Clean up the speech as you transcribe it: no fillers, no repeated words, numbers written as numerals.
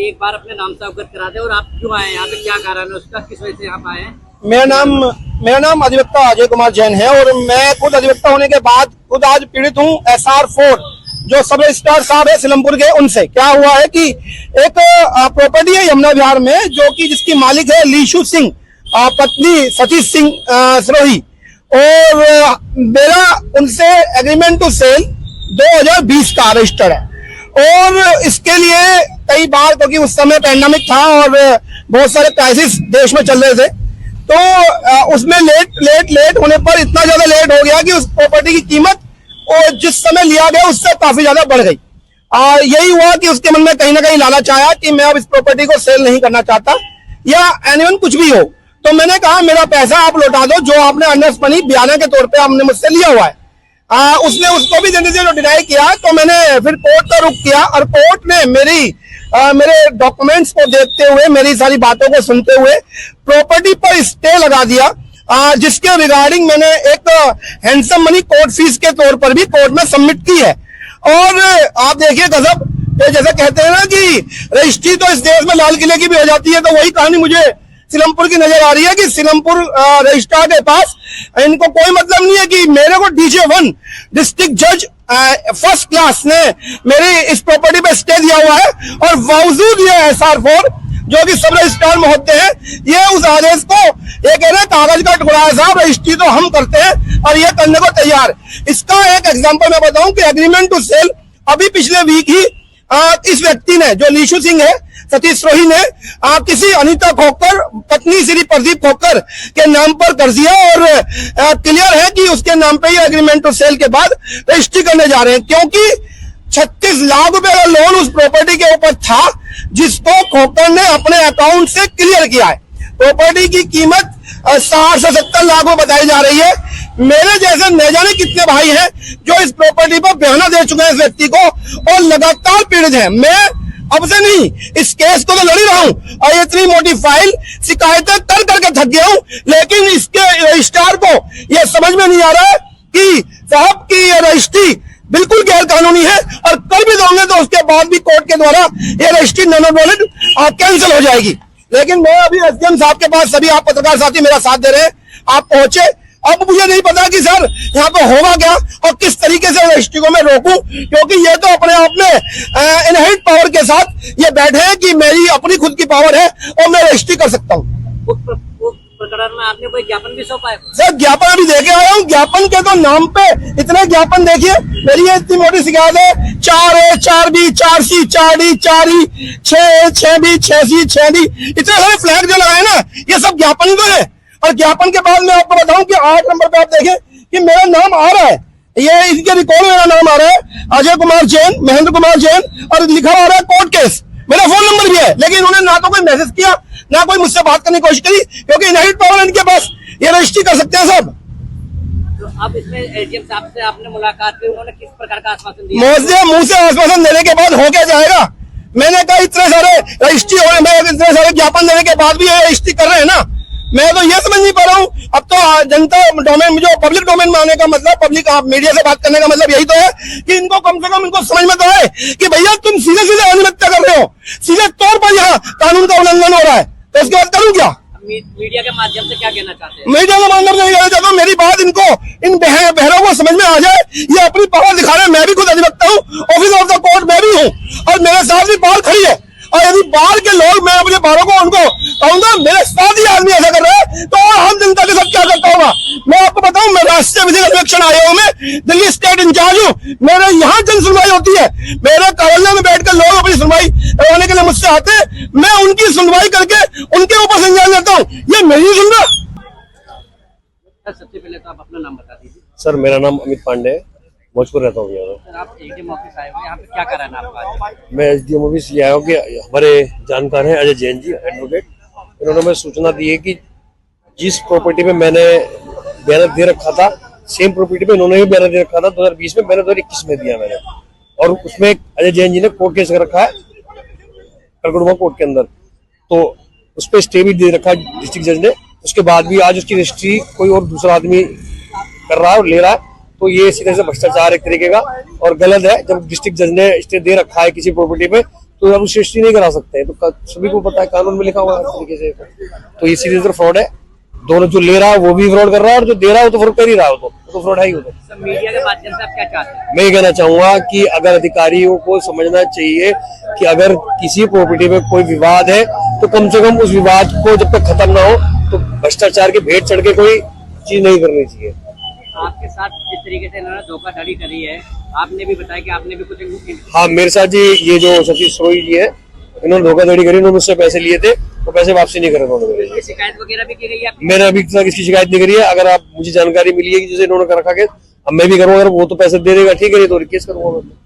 कि एक बार अपने नाम से अवगत करा दे और आप क्यों आए यहाँ पे, क्या कारण है उसका, किस वजह से यहाँ पे आए हैं? मेरा नाम अधिवक्ता अजय कुमार जैन है और मैं खुद अधिवक्ता होने के बाद खुद आज पीड़ित हूँ SR4 जो सब रजिस्ट्रार साहब है सिलमपुर के। उनसे क्या हुआ है कि एक प्रॉपर्टी है यमुना विहार में जो कि जिसकी मालिक है लीशु सिंह, पत्नी सतीश सिंह सिरोही, और मेरा उनसे एग्रीमेंट टू सेल 2020 का रजिस्टर्ड है। और इसके लिए कई बार, क्योंकि उस समय पैंडेमिक था और बहुत सारे क्राइसिस देश में चल रहे थे, तो उसमें लेट होने पर इतना ज्यादा लेट हो गया कि उस प्रॉपर्टी की कीमत और जिस समय लिया गया उससे काफी ज्यादा बढ़ गई। यही हुआ कि उसके मन में कहीं ना कहीं लालच आया कि मैं अब इस प्रॉपर्टी को सेल नहीं करना चाहता या एनीवन कुछ भी हो। तो मैंने कहा मेरा पैसा आप लौटा दो जो आपने अर्नेस्ट मनी बयाना के तौर पे आपने मुझसे लिया हुआ है। उसने उसको भी देने से डिनाई किया। तो मैंने फिर कोर्ट का रुख किया और कोर्ट ने मेरे डॉक्यूमेंट्स को देखते हुए, मेरी सारी बातों को सुनते हुए प्रॉपर्टी पर स्टे लगा दिया, जिसके रिगार्डिंग मैंने एक हैंडसम मनी कोर्ट फीस के तौर पर भी कोर्ट में सबमिट की है। और आप देखिए गजब, जैसे कहते हैं ना कि रजिस्ट्री तो इस देश में लाल किले की भी हो जाती है, तो वही कहानी मुझे सिलमपुर की नजर आ रही है कि सिलमपुर रजिस्ट्रार के पास इनको कोई मतलब नहीं है कि मेरे को DJ1 डिस्ट्रिक्ट जज फर्स्ट क्लास ने मेरी इस प्रॉपर्टी पे स्टे दिया हुआ है और बावजूद ये SR4 जो कि सब रजिस्ट्रार महोदय हैं, ये उस आदेश को, ये कह रहे हैं कागज का टुकड़ा है साहब, रजिस्ट्री तो हम करते हैं और ये करने को तैयार। इसका एक एग्जांपल मैं बताऊं कि एग्रीमेंट टू सेल अभी पिछले वीक ही इस व्यक्ति ने, जो लीशु सिंह है, सतीश रोही ने किसी अनीता खोकर, पत्नी श्री प्रदीप खोकर के नाम पर कर दिया और क्लियर है कि उसके नाम पे ही एग्रीमेंट टू सेल के बाद रजिस्ट्री करने जा रहे हैं, क्योंकि 36 लाख रुपए का लोन उस प्रॉपर्टी के ऊपर था जिसको खोकर ने अपने अकाउंट से क्लियर किया है। प्रॉपर्टी की कीमत 60 से 70 लाख में बताई जा रही है। मेरे जैसे न जाने कितने भाई हैं जो इस प्रॉपर्टी पर बयाना दे चुके हैं इस व्यक्ति को और लगातार पीड़ित हैं। मैं अब से नहीं, इस केस को तो लड़ ही रहा हूं और इतनी मोटी फाइल शिकायतें कर करके थक गया हूं, लेकिन इसके रजिस्ट्रार को यह समझ में नहीं आ रहा है कि साहब की ये रजिस्ट्री बिल्कुल गैर कानूनी है और कर भी दोगे तो उसके बाद भी कोर्ट के द्वारा ये रजिस्ट्री नॉन वैलिड कैंसिल हो जाएगी। लेकिन मैं अभी SDM साहब के पास, सभी आप पत्रकार साथी मेरा साथ दे रहे हैं, आप पहुंचे। अब मुझे नहीं पता कि सर यहाँ पे होगा क्या और किस तरीके से रजिस्ट्री को मैं रोकूं, क्योंकि ये तो अपने आप में इनहेरिट पावर के साथ ये बैठे हैं कि मेरी अपनी खुद की पावर है और मैं रजिस्ट्री कर सकता हूँ। प्रकरण में आपने कोई ज्ञापन भी सौंपा है? सर ज्ञापन अभी देके आया हूँ। ज्ञापन के तो नाम पे इतने ज्ञापन देखिए, मेरी ये इतनी मोटी शिकायत है, 4A 4B 4C 4D 4E 6A 6B 6C 6D, इतने सारे फ्लैग जो लगाए ना, ये सब ज्ञापन को है। और ज्ञापन के बाद मैं आपको बताऊं कि 8 नंबर पे आप देखें कि मेरा नाम आ रहा है, ये इनके रिकॉर्ड में मेरा नाम आ रहा है, अजय कुमार जैन, महेंद्र कुमार जैन, और लिखा आ रहा है कोर्ट केस। मेरा फोन नंबर भी है, लेकिन उन्होंने ना तो कोई मैसेज किया ना कोई मुझसे बात करने की कोशिश करी, क्योंकि इनहेरिट पावर इनके पास, ये रजिस्ट्री कर सकते हैं सब। तो अब इसमें एडीएम साहब से आपने मुलाकात की, उन्होंने किस प्रकार का आश्वासन दिया? मुंह से आश्वासन देने के बाद हो क्या जाएगा? मैंने कहा इतने सारे रजिस्ट्री हो रहे, इतने सारे ज्ञापन देने के बाद भी ये रजिस्ट्री कर रहे हैं ना, मैं तो ये समझ नहीं पा रहा हूँ। अब तो जनता डोमेन, जो पब्लिक डोमेन में आने का मतलब, पब्लिक मीडिया से बात करने का मतलब यही तो है कि इनको कम से कम इनको समझ में तो है कि भैया तुम सीधे सीधे अनियमितता कर रहे हो, सीधे तौर पर यहाँ कानून का उल्लंघन हो रहा है, तो उसके बाद करूँ क्या? मीडिया के माध्यम से क्या कहना चाहते हैं? मीडिया के माध्यम से कहना चाहता हूँ, मेरी बात इनको, इन बहरों को समझ में आ जाए, ये अपनी पावर दिखा रहे हैं। मैं भी खुद अधिवक्ता हूँ, ऑफिस ऑफ द कोर्ट मैं भी हूँ, और मेरे साथ भी बाल खड़ी है, और यदि बाहर के लोग, मैं अपने बारों को उनको कहूंगा मेरे साथ ही आदमी ऐसा कर रहा है, तो और हम जनता के साथ क्या करता होगा? मैं आपको बताऊं, मैं राष्ट्रीय विधिक सर्वेक्षण आयोग में दिल्ली स्टेट इंचार्ज हूँ। मेरे यहाँ जन सुनवाई होती है, मेरे कार्यालय में बैठकर लोग अपनी सुनवाई करवाने के लिए मुझसे आते हैं, मैं उनकी सुनवाई करके उनके ऊपर संज्ञान लेता हूँ। ये मेरी सुन रहा। सबसे पहले तो आप अपना नाम बता दीजिए। सर मेरा नाम अमित पांडे है, भोजपुर रहता हूँ। सर आप एडीएम ऑफिस आए हुए, यहाँ पे क्या कारण है आपका? मैं SDM ऑफिस ये आया हूँ कि हमारे जानकार हैं अजय जैन जी, एडवोकेट, इन्होंने मुझे सूचना दी है कि जिस प्रॉपर्टी पे मैंने बैनर दे रखा था, सेम प्रॉपर्टी पे इन्होंने भी बैनर दे रखा था 2020 में, मैंने 2021 में दिया मैंने, और उसमें अजय जैन जी ने कोर्ट केस कर रखा है कलकड़ुमा कोर्ट के अंदर, तो उस पर स्टे भी दे रखा है डिस्ट्रिक्ट जज ने। उसके बाद भी आज उसकी रजिस्ट्री कोई और दूसरा आदमी कर रहा है और ले रहा है, तो ये सीधे से भ्रष्टाचार एक तरीके का और गलत है। जब डिस्ट्रिक्ट जज ने स्टे दे रखा है किसी प्रॉपर्टी पे, तो आप रजिस्ट्री नहीं करा सकते हैं। तो सभी को पता है, कानून में लिखा हुआ है इस तरीके से। तो ये सीधे सीधे फ्रॉड है। दोनों, जो ले रहा है वो भी फ्रॉड कर रहा है और जो दे रहा है वो तो फ्रॉड कर ही रहा है, वो तो फ्रॉड है ही। वो तो सर, मीडिया के माध्यम से आप क्या चाहते हैं? मैं ये कहना चाहूंगा कि अगर अधिकारियों को समझना चाहिए कि अगर किसी प्रॉपर्टी में कोई विवाद है तो कम से कम उस विवाद को जब तक खत्म ना हो तो भ्रष्टाचार की भेंट चढ़ के कोई चीज नहीं करनी चाहिए। आपके साथ जिस तरीके से इन्होंने धोखाधड़ी करी है, आपने भी बताया कि आपने भी कुछ। हाँ, मेरे साथ जी ये जो सतीश सोई जी है, इन्होंने धोखाधड़ी करी, इन्होंने मुझसे पैसे लिए थे तो पैसे वापसी नहीं करे उन्होंने मेरे। इसकी शिकायत वगैरह भी की गई है? मैंने अभी तक इसकी शिकायत नहीं करी है। अगर आप मुझे जानकारी मिली है कि जैसे इन्होंने कर रखा है, अब मैं भी करूँगा, अगर वो तो पैसे दे देगा ठीक है, नहीं तो केस करूंगा मैं।